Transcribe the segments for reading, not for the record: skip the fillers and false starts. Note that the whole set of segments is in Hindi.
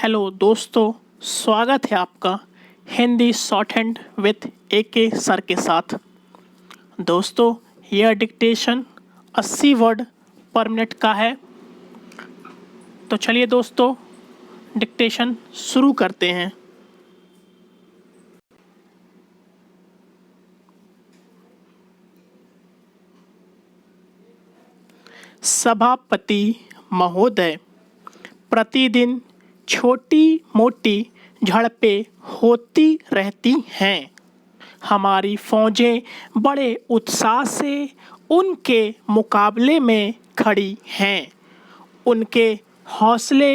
हेलो दोस्तों, स्वागत है आपका Hindi short hand with AK sir के साथ। दोस्तों, यह डिक्टेशन 80 वर्ड पर मिनट का है। तो चलिए दोस्तों, डिक्टेशन शुरू करते हैं। सभापति महोदय, प्रतिदिन छोटी मोटी झड़पें होती रहती हैं। हमारी फौजें बड़े उत्साह से उनके मुकाबले में खड़ी हैं। उनके हौसले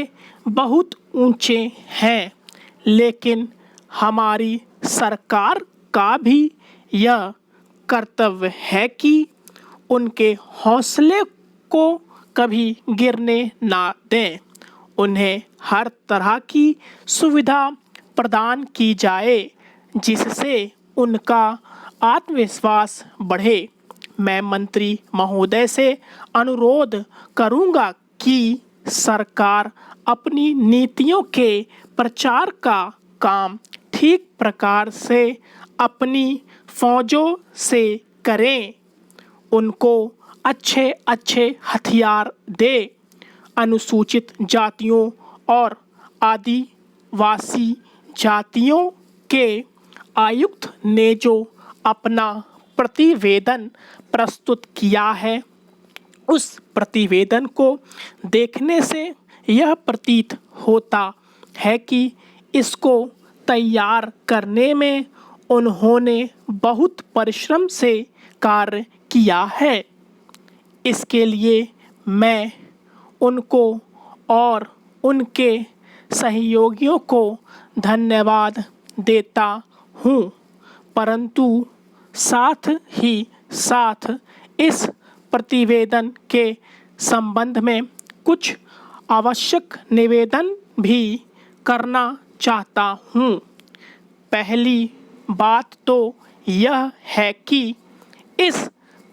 बहुत ऊंचे हैं, लेकिन हमारी सरकार का भी यह कर्तव्य है कि उनके हौसले को कभी गिरने ना दें। उन्हें हर तरह की सुविधा प्रदान की जाए जिससे उनका आत्मविश्वास बढ़े। मैं मंत्री महोदय से अनुरोध करूंगा कि सरकार अपनी नीतियों के प्रचार का काम ठीक प्रकार से अपनी फौजों से करें। उनको अच्छे अच्छे हथियार दे। अनुसूचित जातियों और आदिवासी जातियों के आयुक्त ने जो अपना प्रतिवेदन प्रस्तुत किया है, उस प्रतिवेदन को देखने से यह प्रतीत होता है कि इसको तैयार करने में उन्होंने बहुत परिश्रम से कार्य किया है। इसके लिए मैं उनको और उनके सहयोगियों को धन्यवाद देता हूँ, परंतु साथ ही साथ इस प्रतिवेदन के संबंध में कुछ आवश्यक निवेदन भी करना चाहता हूँ। पहली बात तो यह है कि इस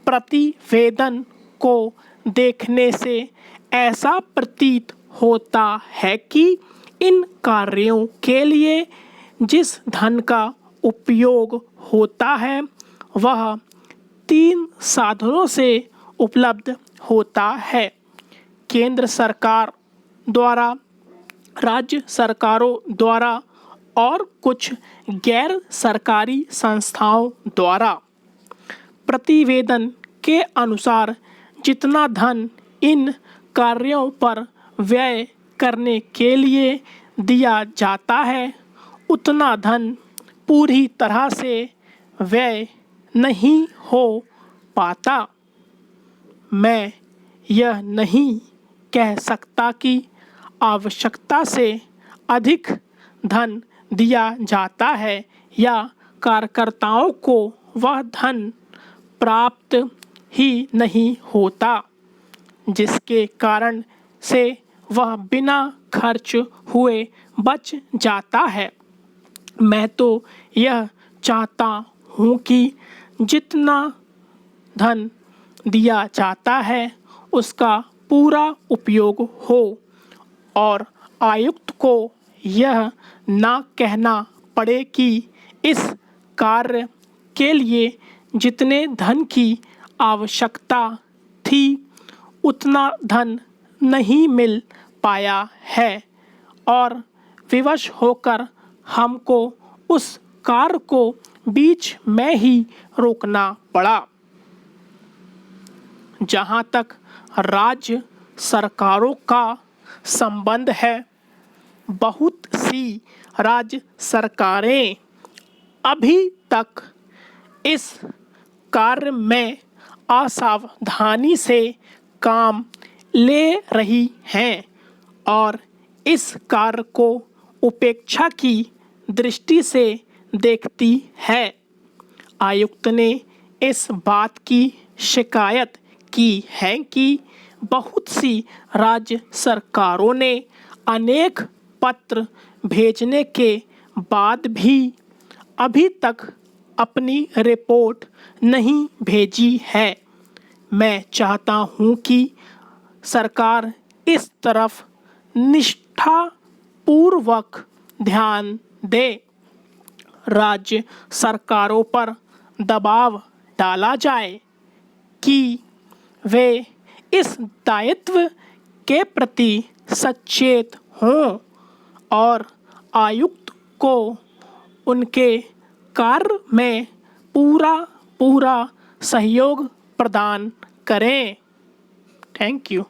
प्रतिवेदन को देखने से ऐसा प्रतीत होता है कि इन कार्यों के लिए जिस धन का उपयोग होता है वह 3 साधनों से उपलब्ध होता है। केंद्र सरकार द्वारा, राज्य सरकारों द्वारा और कुछ गैर सरकारी संस्थाओं द्वारा। प्रतिवेदन के अनुसार जितना धन इन कार्यों पर व्यय करने के लिए दिया जाता है, उतना धन पूरी तरह से व्यय नहीं हो पाता। मैं यह नहीं कह सकता कि आवश्यकता से अधिक धन दिया जाता है या कार्यकर्ताओं को वह धन प्राप्त ही नहीं होता, जिसके कारण से वह बिना खर्च हुए बच जाता है। मैं तो यह चाहता हूँ कि जितना धन दिया जाता है उसका पूरा उपयोग हो और आयुक्त को यह ना कहना पड़े कि इस कार्य के लिए जितने धन की आवश्यकता थी उतना धन नहीं मिल पाया है और विवश होकर हमको उस कार्य को बीच में ही रोकना पड़ा। जहाँ तक राज्य सरकारों का संबंध है, बहुत सी राज्य सरकारें अभी तक इस कार्य में असावधानी से काम ले रही हैं और इस कार्य को उपेक्षा की दृष्टि से देखती है। आयुक्त ने इस बात की शिकायत की है कि बहुत सी राज्य सरकारों ने अनेक पत्र भेजने के बाद भी अभी तक अपनी रिपोर्ट नहीं भेजी है। मैं चाहता हूँ कि सरकार इस तरफ निष्ठा पूर्वक ध्यान दें। राज्य सरकारों पर दबाव डाला जाए कि वे इस दायित्व के प्रति सचेत हों और आयुक्त को उनके कार्य में पूरा सहयोग प्रदान करें। Thank you.